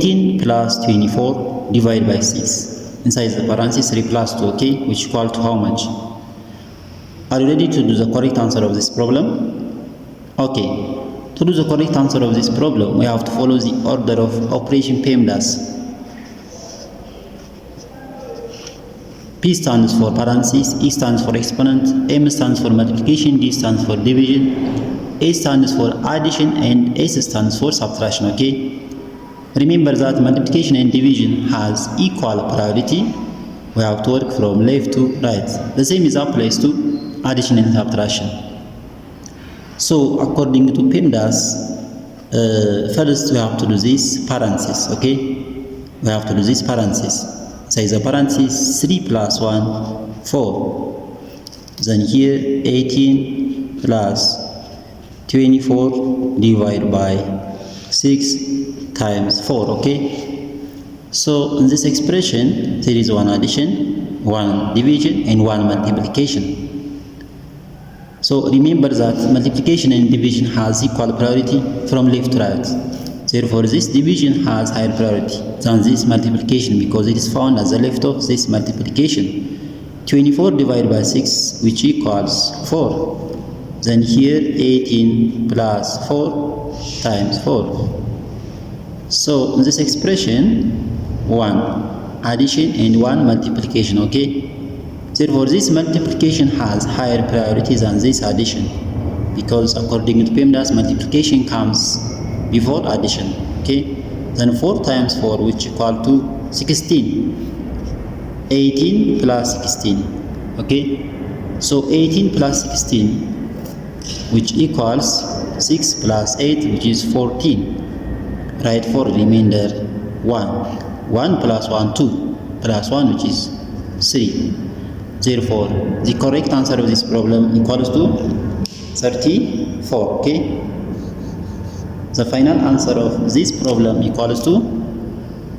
18 plus 24 divided by 6. Inside the parenthesis 3 plus 2, okay, which equal to how much? Are you ready to do the correct answer of this problem? Okay, to do the correct answer of this problem, we have to follow the order of operation PEMDAS. P stands for parentheses, E stands for exponent, M stands for multiplication, D stands for division, A stands for addition, and S stands for subtraction, okay? Remember that multiplication and division has equal priority. We have to work from left to right. The same is applies to addition and subtraction. So according to PEMDAS, first we have to do this parenthesis, okay? We have to do this parenthesis. Say the parenthesis 3 plus 1, 4. Then here 18 plus 24 divided by 6 times 4, okay? So in this expression there is one addition, one division, and one multiplication. So remember that multiplication and division has equal priority from left to right. Therefore this division has higher priority than this multiplication because it is found at the left of this multiplication. 24 divided by 6, which equals 4. Then here 18 plus 4 times 4. So in this expression, one addition and one multiplication, okay? Therefore this multiplication has higher priority than this addition because according to PEMDAS, multiplication comes before addition, okay? Then 4 times 4, which equal to 16. 18 plus 16, okay? So 18 plus 16, which equals 6 plus 8, which is 14. Write for remainder 1. 1 plus 1, 2 plus 1, which is 3. Therefore, the correct answer of this problem equals to 34, okay? The final answer of this problem equals to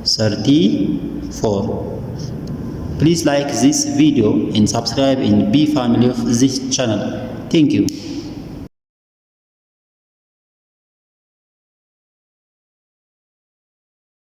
34. Please like this video and subscribe and be family of this channel. Thank you.